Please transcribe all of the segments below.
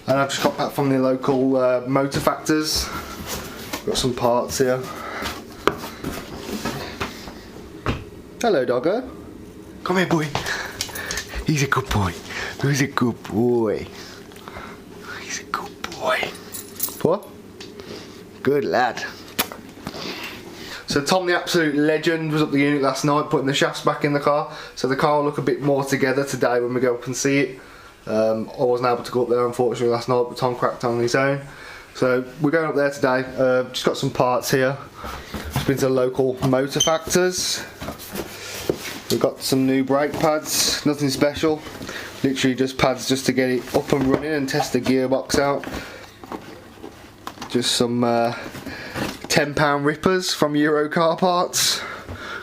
And I've just got back from the local motor factors. Got some parts here. Hello, doggo. Come here, boy. He's a good boy. He's a good boy. He's a good boy. What? Good lad. So Tom, the absolute legend, was up the unit last night putting the shafts back in the car, so the car will look a bit more together today when we go up and see it. I wasn't able to go up there unfortunately last night, but Tom cracked on his own. So we're going up there today. Just got some parts here. Just been to the local motor factors. We've got some new brake pads, nothing special. Literally just pads just to get it up and running and test the gearbox out. Just some £10 rippers from Euro car parts.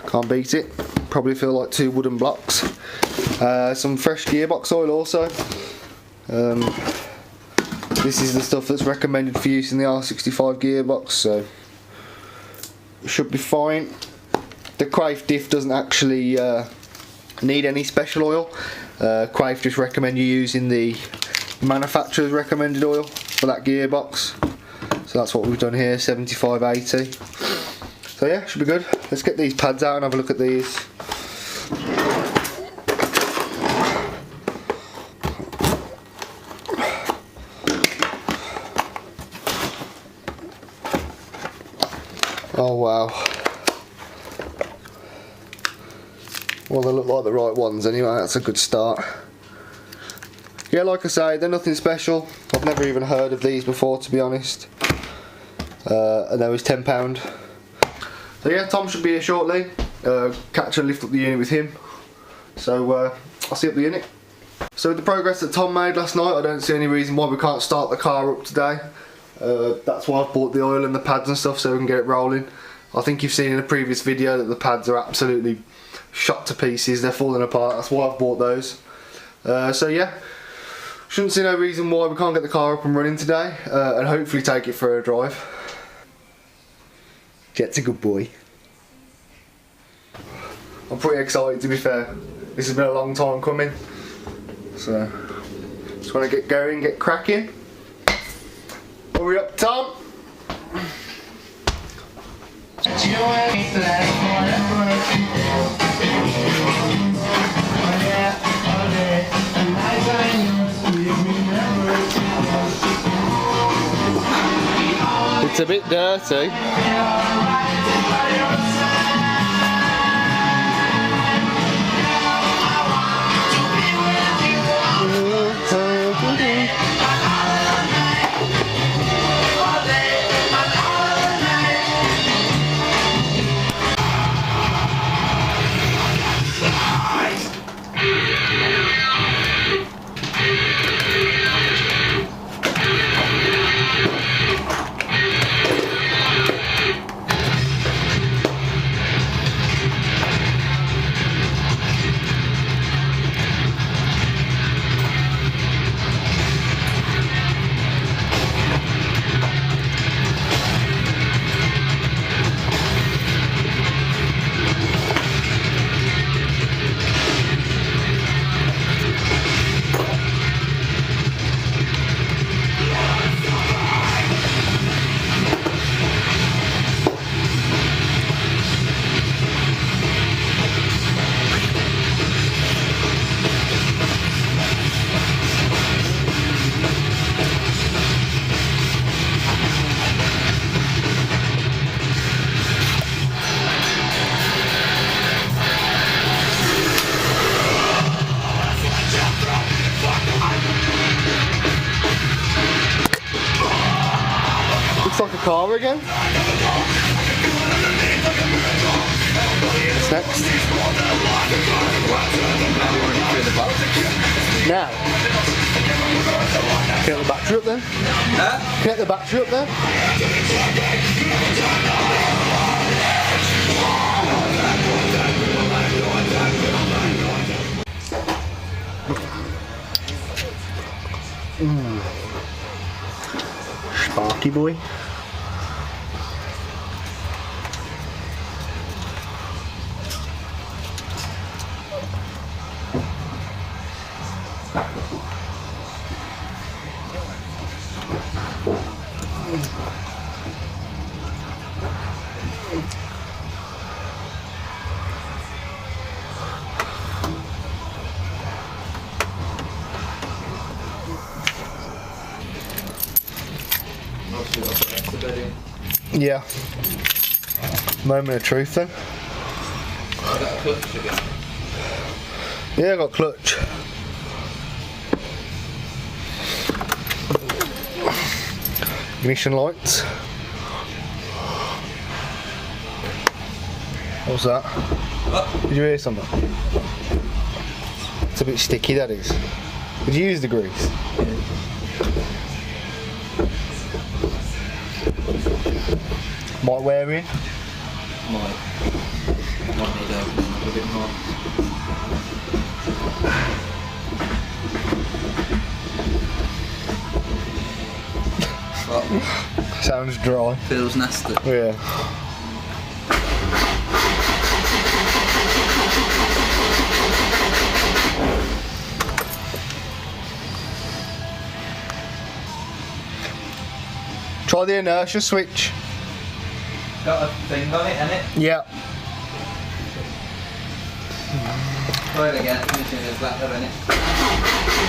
Can't beat it. Probably feel like 2 wooden blocks. Some fresh gearbox oil also. This is the stuff that's recommended for use in the R65 gearbox, so it should be fine. The Quaife diff doesn't actually need any special oil. Quaife just recommend you using the manufacturer's recommended oil for that gearbox. So that's what we've done here, 75/80. So yeah, should be good. Let's get these pads out and have a look at these. Oh wow. Well, they look like the right ones anyway, that's a good start. Yeah, like I say, they're nothing special. I've never even heard of these before, to be honest. And they was £10. So yeah, Tom should be here shortly. Catch and lift up the unit with him. So I'll see you up the unit. So with the progress that Tom made last night, I don't see any reason why we can't start the car up today. That's why I've bought the oil and the pads and stuff, so we can get it rolling. I think you've seen in a previous video that the pads are absolutely shot to pieces, they're falling apart. That's why I've bought those. So yeah, shouldn't see no reason why we can't get the car up and running today, and hopefully take it for a drive. Jet's a good boy. I'm pretty excited, to be fair. This has been a long time coming, so just want to get going, get cracking. Hurry up, Tom! It's a bit dirty. Looks like a car again. What's next? Now. Get the battery up then. Huh? Get the battery up there. Sparky boy. Yeah. Moment of truth then. Is that a clutch again? Yeah, I got clutch. Ignition lights. What's that? What? Did you hear something? It's a bit sticky, that is. Did you use the grease? Might wear in. Might need a bit more. What? Sounds dry. Feels nasty. Yeah. Try the inertia switch. Got a thing on it, innit? Yeah. Try it again, finishing this blacker, innit?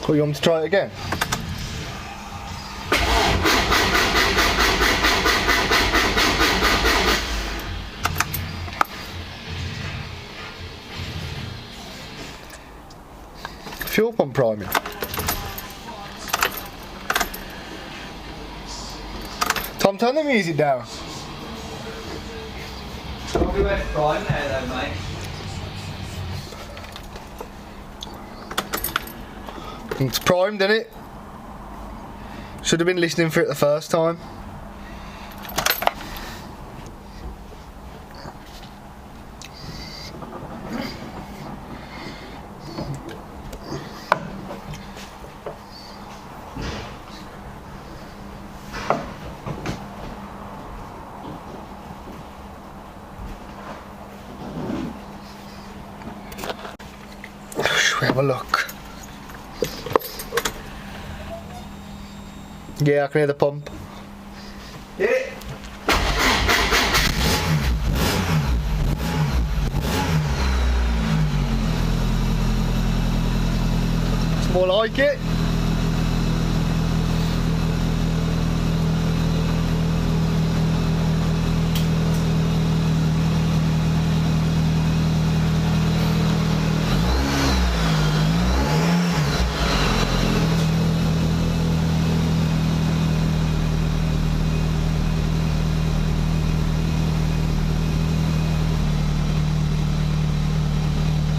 What, you want me to try it again? Fuel pump priming. Tom, turn the music down. Probably went prime there though, mate. It's primed, isn't it? Should have been listening for it the first time. Should we have a look? Yeah, I can hear the pump. Hit it! It's more like it.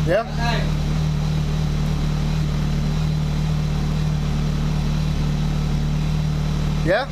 Yeah? Yeah?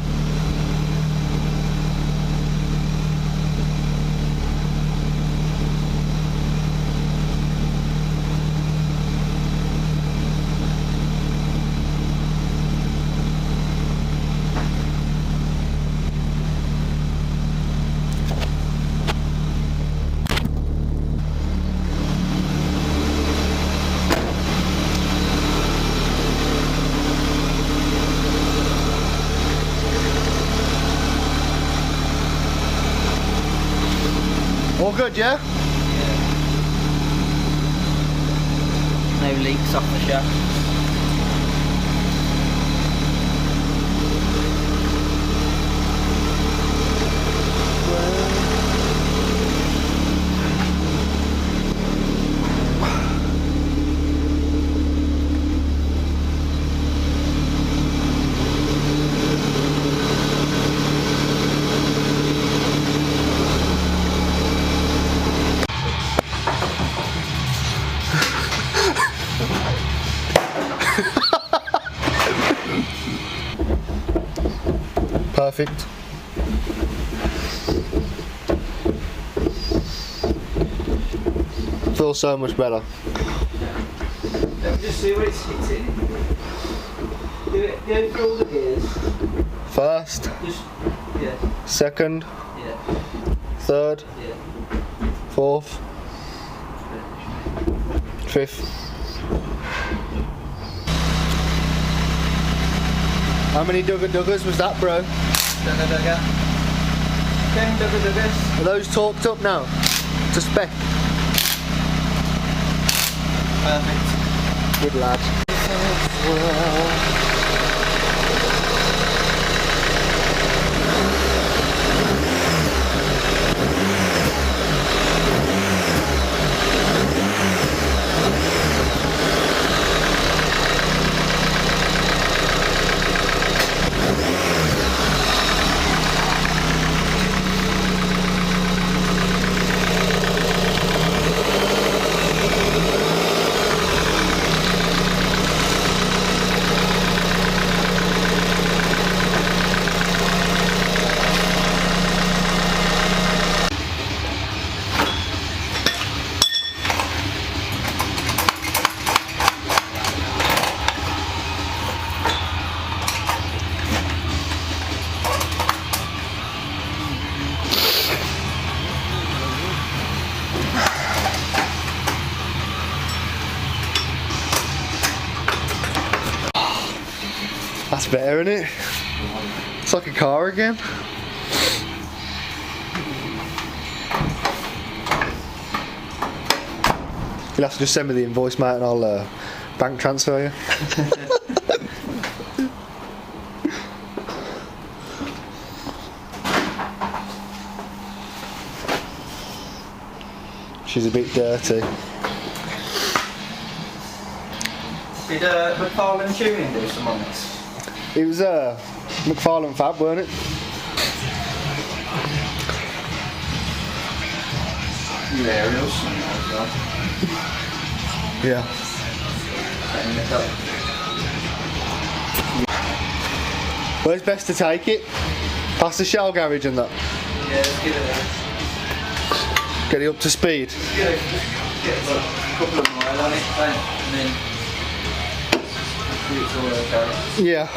All good, yeah? No leaks off the shaft. Perfect. Feels so much better. Let me just see where it's hitting. Go through all the gears. First, Just, yeah. second, Yeah. Third. Yeah. Fourth. Fifth. How many duggers was that, bro? Dugger. 10 duggers. Are those torqued up now? To spec? Perfect. Good lad. That's better, isn't it? It's like a car again. You'll have to just send me the invoice, mate, and I'll bank transfer you. She's a bit dirty. Did McFarlane Tuning do some on this? It was McFarlane Fab, weren't it? New aerials. Yeah. Where's best to take it? Past the shell garage and that? Yeah, let's give it a... Get it up to speed? Get a couple of mile on it, and then... It's all okay. Yeah.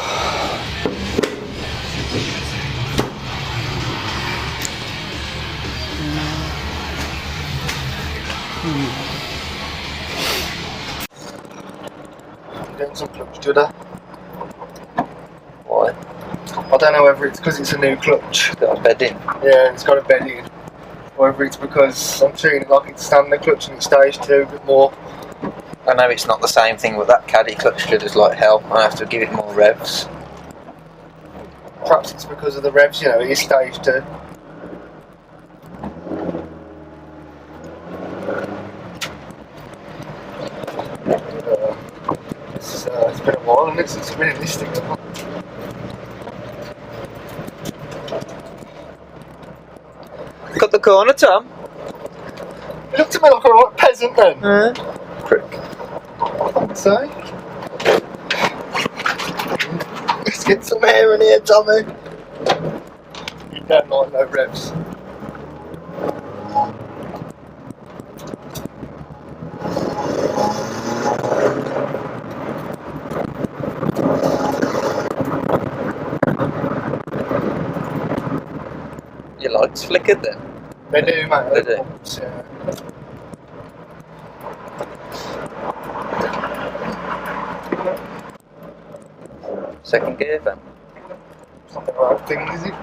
I'm getting some clutch judder. Why? I don't know whether it's because it's a new clutch. It's got a bed in. Yeah, it's got a bed in. Or whether it's because I'm treating it like it's standard clutch and it stays 2 a bit more. I know it's not the same thing, but that caddy clutch judder's like hell. I have to give it more revs. Perhaps it's because of the revs, you know, it is stage 2. It's been a while, and it's been in this thing. Cut the corner, Tom. You looked at me like a right peasant then. Prick. I'd say. Let's get some air in here, Tommy. You don't like no revs. Your lights flickered then? They do, mate. They do. Yeah. Second gear then? It's not the right thing, is it?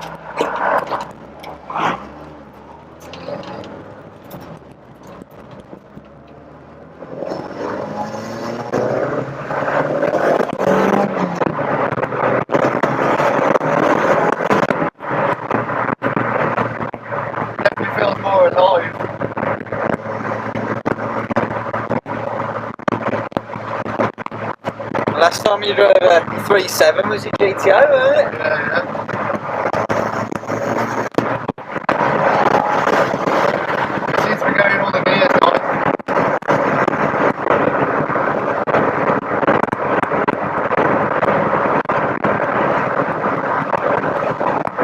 Definitely feels more alive. Last time you drove a 3.7 was your GTO, wasn't it? Yeah. Seems to be going all the gears on.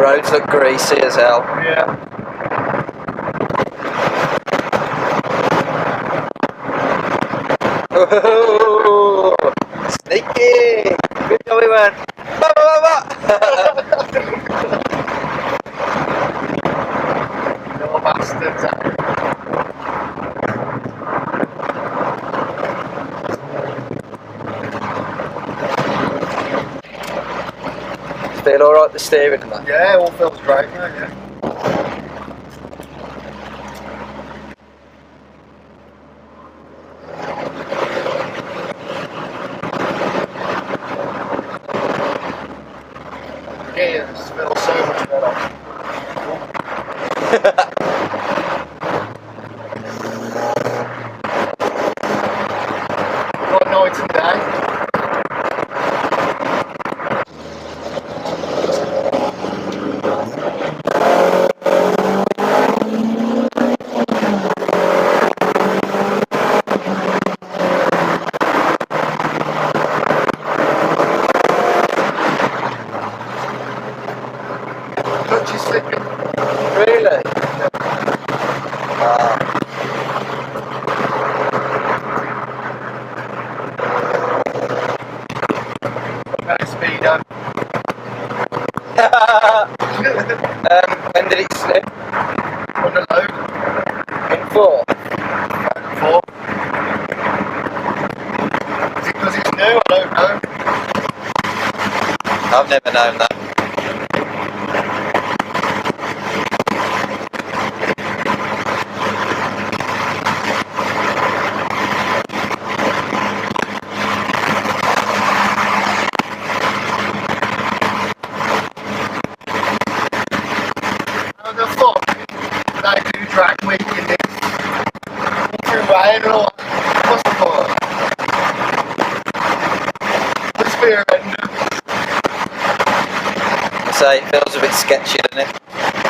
Roads look greasy as hell. Yeah. Oh, sneaky! Good job, we went. Ba, ba, ba, ba. No, man. exactly. Feel alright, the steering and that? Yeah, all feels great, mate, yeah. Gears feel so much better. Got night and day. Clutch is slipping. Really? Ah. Very speedo. When did it slip? On the load. In 4? Four. Is it because it's new? I don't know. I've never known that. How the fuck they do drag week in this? Through rain and all that. What's the point? Must be horrendous. I say it feels a bit sketchy, doesn't it?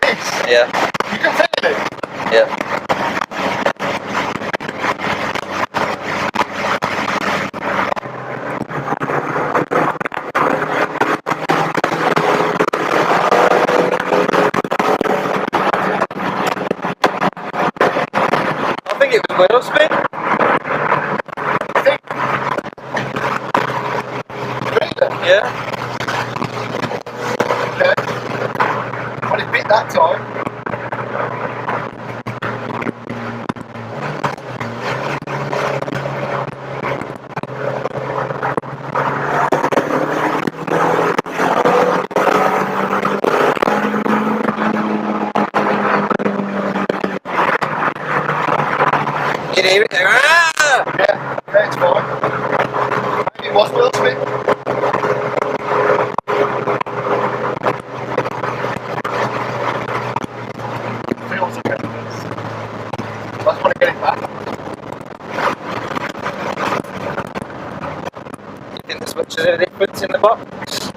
This, Yeah. you can feel it. Yeah. I think it was wheel spin. You think? Really? Yeah. Okay. Well, it bit that time. You hear it there? Ah! Yeah, it's fine. Maybe it was Will Smith. Feels a bit. I just want to get it back. You think there's much of a difference in the box?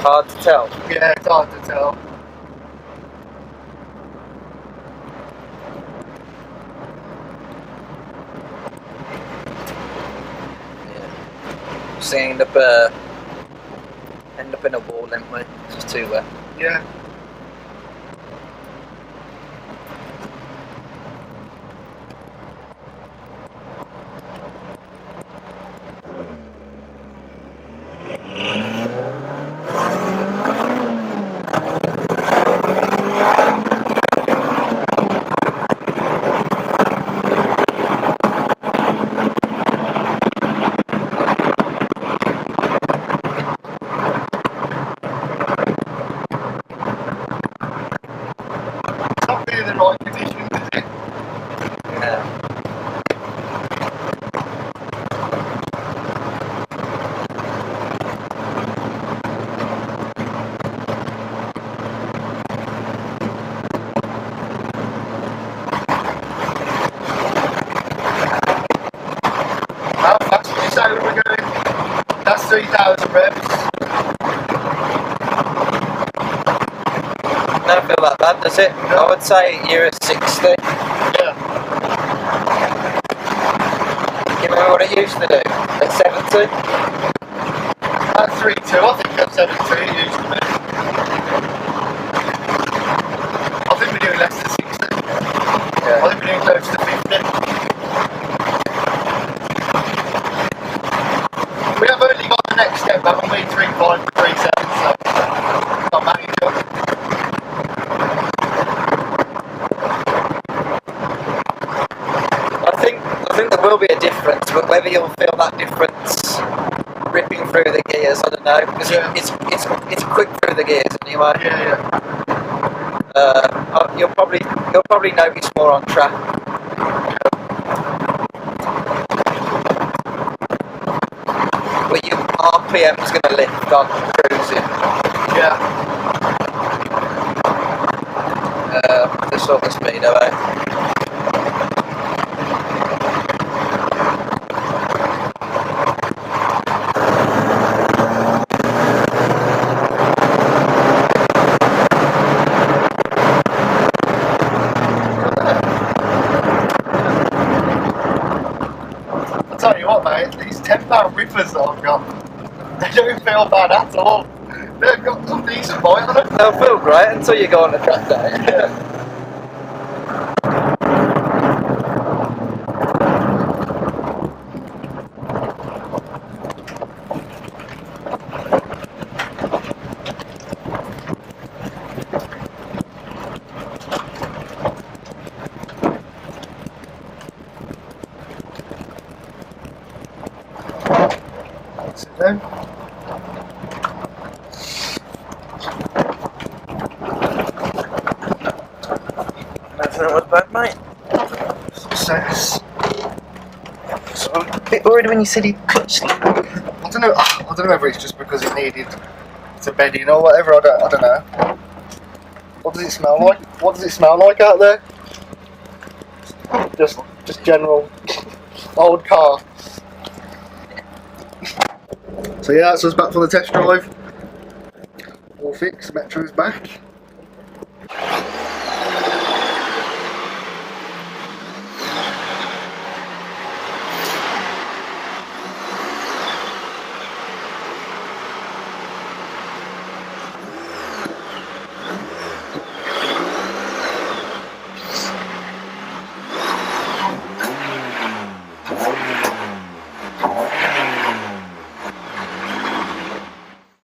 Hard to tell. Yeah, it's hard to tell. So you end up in a wall, didn't we? It's just too wet. Yeah. It's not really the right conditions, is it? Yeah. How fast did you say we were going? That's 3,000 revs. Don't feel that bad, does it? No. I would say you're at 60. Yeah. You remember what it used to do? At 70? At 3.2, I think at 72 it used to be. I think we're doing less than 60. I Yeah. think we're doing close to 50. We have only got the next step, haven't we? 3.5 to 3.7, so not many jobs. will be a difference, but whether you'll feel that difference ripping through the gears, I don't know. Because it's quick through the gears anyway. You'll probably notice more on track. But your RPM's going to lift on cruising. The sort of speed of it. I'll tell you what, mate, these £10 rippers that I've got, they don't feel bad at all. They've got some decent bite on them. They'll feel great until you go on the track day. Sit down. Nothing was bad, mate. Success. So I'm a bit worried when you said he clutched. I don't know whether it's just because it needed to bed in or whatever. I don't know. What does it smell like? What does it smell like out there? Just general old car. So yeah, that's us back for the test drive. All fixed. Metro's back.